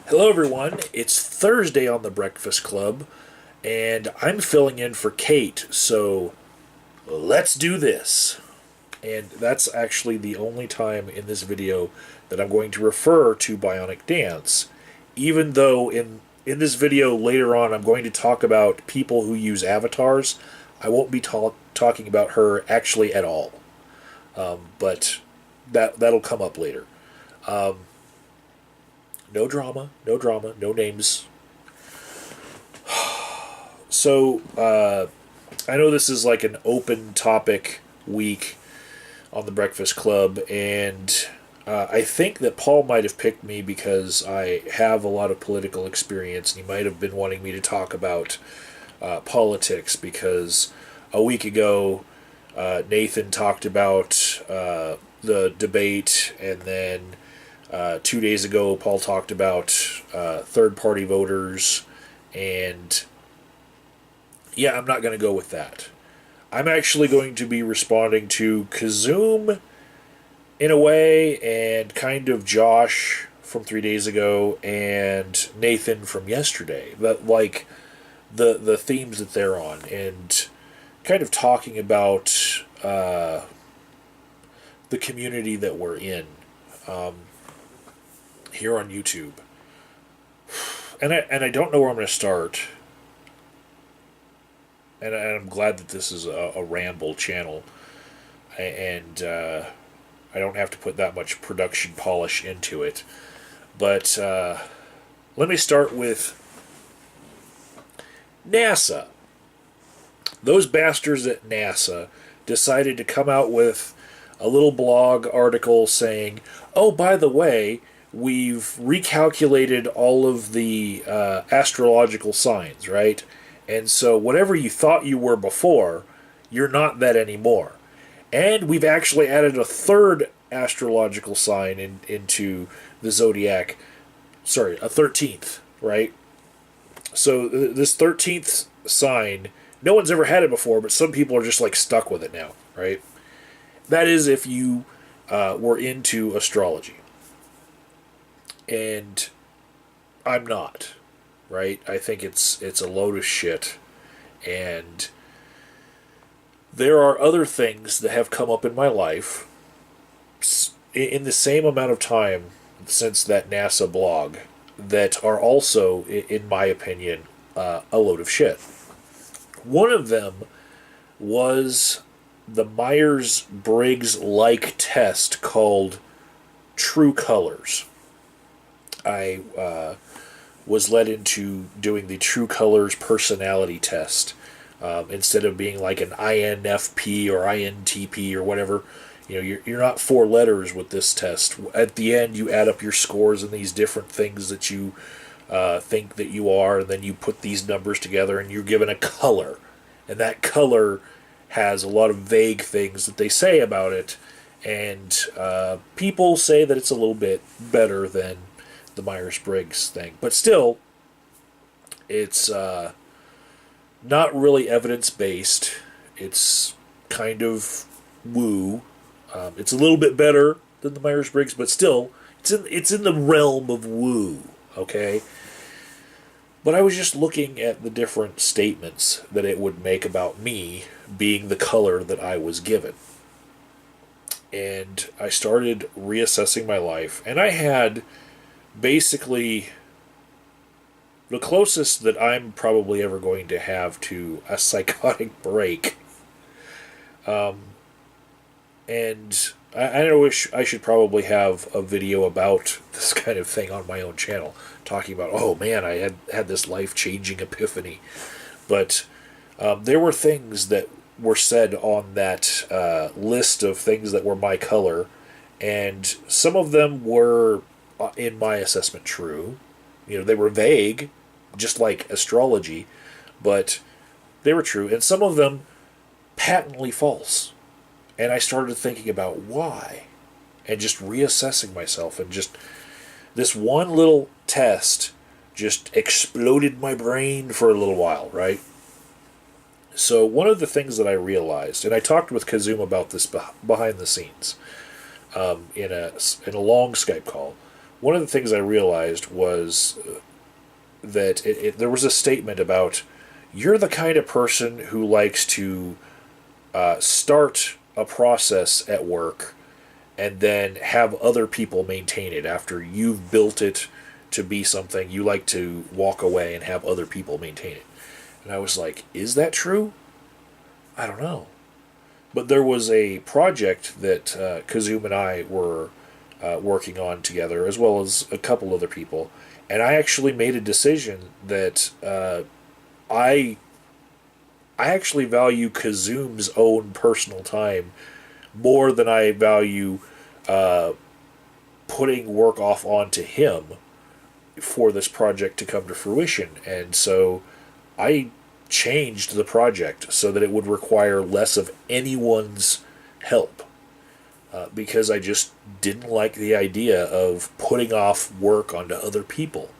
Hello, everyone. It's Thursday on the Breakfast Club, and I'm filling in for Kate, so let's do this. And that's actually the only time in this video that I'm going to refer to Bionic Dance, even though in this video later on I'm going to talk about people who use avatars. I won't be talking about her actually at all, but that'll come up later. No drama, no names. So, I know this is like an open topic week on the Breakfast Club, and I think that Paul might have picked me because I have a lot of political experience, and he might have been wanting me to talk about politics because a week ago Nathan talked about the debate, and then 2 days ago, Paul talked about third-party voters, and yeah, I'm not going to go with that. I'm actually going to be responding to Kazoom in a way, and kind of Josh from 3 days ago, and Nathan from yesterday. But like the themes that they're on, and kind of talking about the community that we're in. Here on YouTube. And I don't know where I'm going to start. And I'm glad that this is a ramble channel. And I don't have to put that much production polish into it. But let me start with NASA. Those bastards at NASA decided to come out with a little blog article saying, oh, by the way, we've recalculated all of the astrological signs, right? And so whatever you thought you were before, you're not that anymore. And we've actually added a third astrological sign into the zodiac. Sorry, a 13th, right? So this 13th sign, no one's ever had it before, but some people are just like stuck with it now, right? That is if you were into astrology. And I'm not, right? I think it's a load of shit, and there are other things that have come up in my life in the same amount of time since that NASA blog that are also, in my opinion, a load of shit. One of them was the Myers-Briggs-like test called True Colors. I was led into doing the True Colors personality test. Instead of being like an INFP or INTP or whatever, you're not four letters with this test. At the end, you add up your scores and these different things that you think that you are, and then you put these numbers together and you're given a color. And that color has a lot of vague things that they say about it, and people say that it's a little bit better than the Myers-Briggs thing. But still, it's not really evidence-based. It's kind of woo. It's a little bit better than the Myers-Briggs, but still, it's in the realm of woo, okay? But I was just looking at the different statements that it would make about me being the color that I was given. And I started reassessing my life, and I had basically the closest that I'm probably ever going to have to a psychotic break. And I wish I should probably have a video about this kind of thing on my own channel, talking about, oh man, I had this life-changing epiphany. But there were things that were said on that list of things that were my color, and some of them were, in my assessment, true. They were vague, just like astrology, but they were true, and some of them patently false. And I started thinking about why, and just reassessing myself, and just this one little test just exploded my brain for a little while, right? So one of the things that I realized, and I talked with Kazoom about this behind the scenes, in a long Skype call, one of the things I realized was that there was a statement about you're the kind of person who likes to start a process at work and then have other people maintain it after you've built it to be something. You like to walk away and have other people maintain it. And I was like, is that true? I don't know. But there was a project that Kazum and I were working on together, as well as a couple other people. And I actually made a decision that I actually value Kazum's own personal time more than I value putting work off onto him for this project to come to fruition. And so I changed the project so that it would require less of anyone's help because I just didn't like the idea of putting off work onto other people.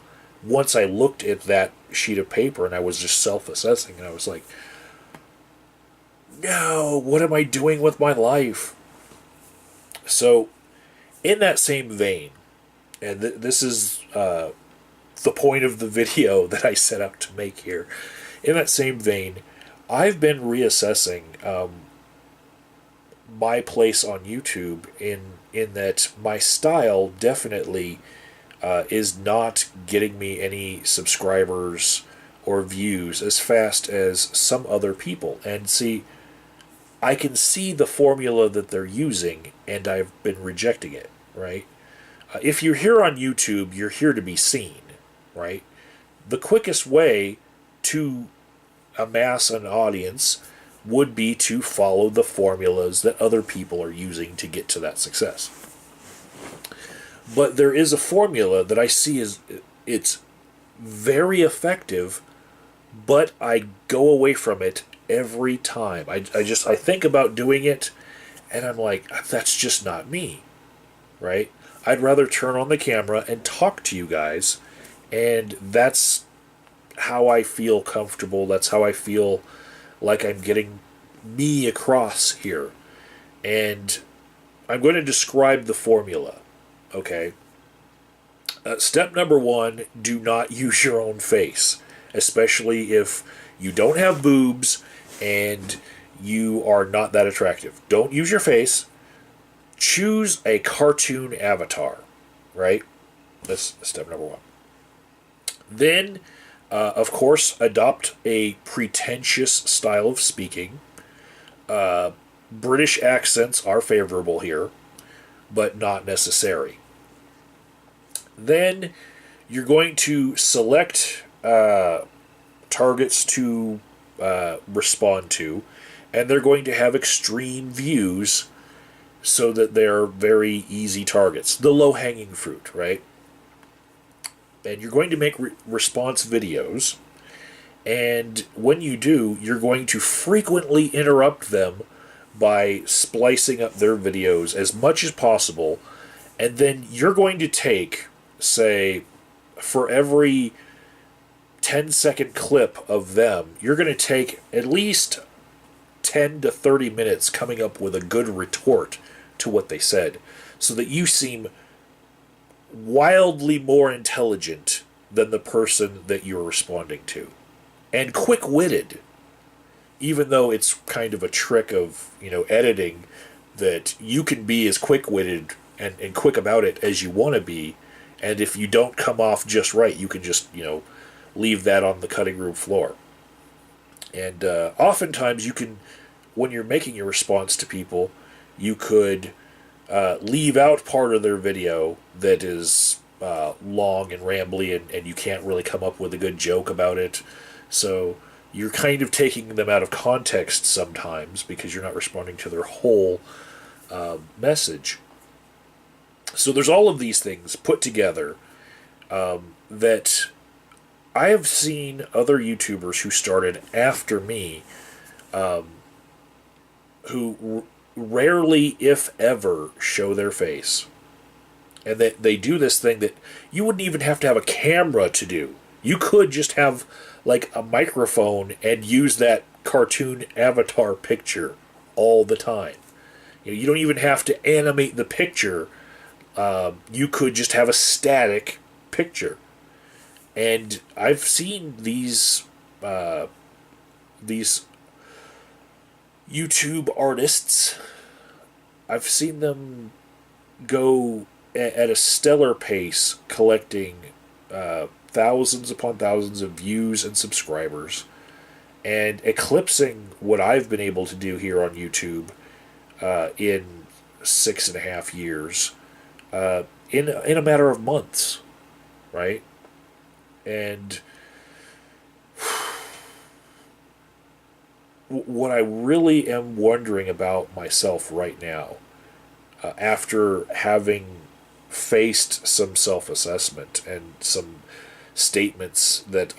Once I looked at that sheet of paper and I was just self-assessing, and I was like, no, what am I doing with my life? So, in that same vein, and this is the point of the video that I set out to make here. In that same vein, I've been reassessing my place on YouTube in that my style definitely is not getting me any subscribers or views as fast as some other people. And see, I can see the formula that they're using, and I've been rejecting it, right? If you're here on YouTube, you're here to be seen, right? The quickest way to amass an audience would be to follow the formulas that other people are using to get to that success. But there is a formula that I see as it's very effective, but I go away from it every time. I think about doing it, and I'm like, that's just not me, right? I'd rather turn on the camera and talk to you guys, and that's how I feel comfortable. That's how I feel like I'm getting me across here. And I'm going to describe the formula, okay? Step number 1, do not use your own face, especially if you don't have boobs and you are not that attractive. Don't use your face. Choose a cartoon avatar, right? That's step number 1. Then, of course, adopt a pretentious style of speaking. British accents are favorable here, but not necessary. Then, you're going to select targets to respond to, and they're going to have extreme views so that they're very easy targets. The low-hanging fruit, right? And you're going to make response videos, and when you do, you're going to frequently interrupt them by splicing up their videos as much as possible, and then you're going to take, say, for every 10-second clip of them, you're going to take at least 10 to 30 minutes coming up with a good retort to what they said, so that you seem wildly more intelligent than the person that you're responding to. And quick-witted, even though it's kind of a trick of, editing, that you can be as quick-witted and quick about it as you want to be, and if you don't come off just right, you can just, leave that on the cutting room floor. And oftentimes you can, when you're making your response to people, you could leave out part of their video that is long and rambly, and you can't really come up with a good joke about it. So you're kind of taking them out of context sometimes because you're not responding to their whole message. So there's all of these things put together that I have seen other YouTubers who started after me who rarely, if ever, show their face. And they do this thing that you wouldn't even have to have a camera to do. You could just have, like, a microphone and use that cartoon avatar picture all the time. You don't even have to animate the picture You could just have a static picture. And I've seen these YouTube artists. I've seen them go at a stellar pace, collecting thousands upon thousands of views and subscribers, and eclipsing what I've been able to do here on YouTube in 6.5 years, in a matter of months, right? And what I really am wondering about myself right now, after having faced some self-assessment and some statements that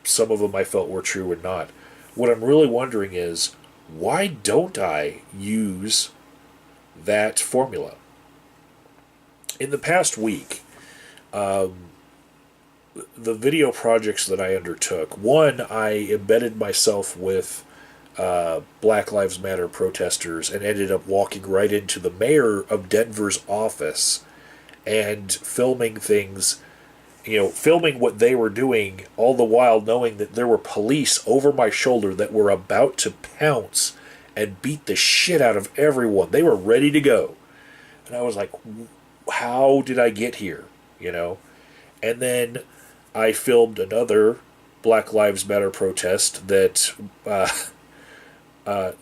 some of them I felt were true and not, what I'm really wondering is, why don't I use that formula? In the past week, the video projects that I undertook, one, I embedded myself with Black Lives Matter protesters and ended up walking right into the mayor of Denver's office and filming things, filming what they were doing, all the while knowing that there were police over my shoulder that were about to pounce and beat the shit out of everyone. They were ready to go. And I was like, how did I get here? And then I filmed another Black Lives Matter protest that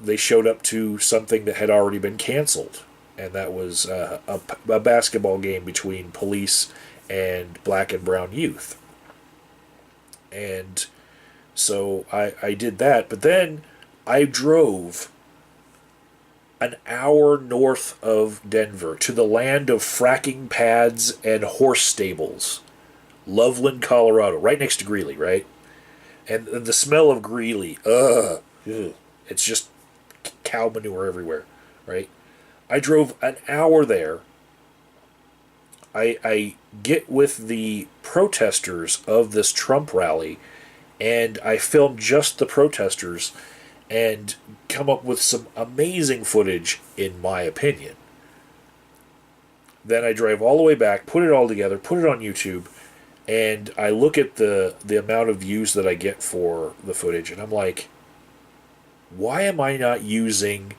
they showed up to something that had already been canceled. And that was a basketball game between police and black and brown youth. And so I did that. But then I drove an hour north of Denver to the land of fracking pads and horse stables. Loveland, Colorado, right next to Greeley, right? And the smell of Greeley, it's just cow manure everywhere, right? I drove an hour there. I get with the protesters of this Trump rally, and I filmed just the protesters and come up with some amazing footage, in my opinion. Then I drive all the way back, put it all together, put it on YouTube, and I look at the amount of views that I get for the footage, and I'm like, why am I not using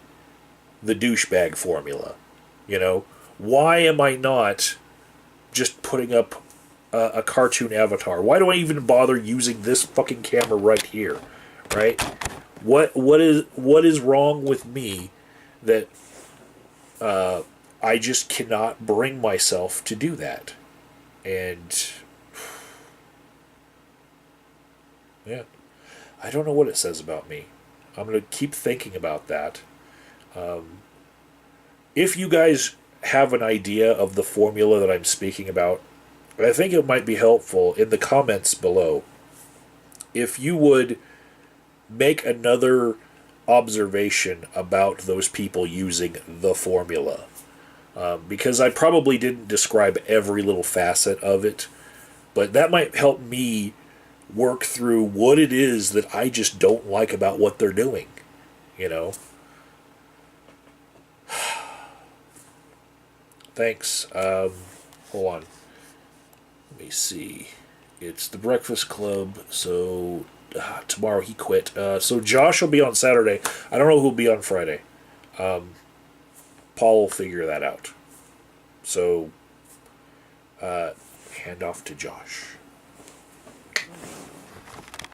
the douchebag formula? Why am I not just putting up a cartoon avatar? Why do I even bother using this fucking camera right here? Right? What is wrong with me that I just cannot bring myself to do that? And yeah, I don't know what it says about me. I'm going to keep thinking about that. If you guys have an idea of the formula that I'm speaking about, I think it might be helpful in the comments below if you would make another observation about those people using the formula. Because I probably didn't describe every little facet of it, but that might help me work through what it is that I just don't like about what they're doing. Thanks. Hold on. Let me see. It's the Breakfast Club, so tomorrow he quit. So Josh will be on Saturday. I don't know who'll be on Friday. Paul will figure that out. So, hand off to Josh.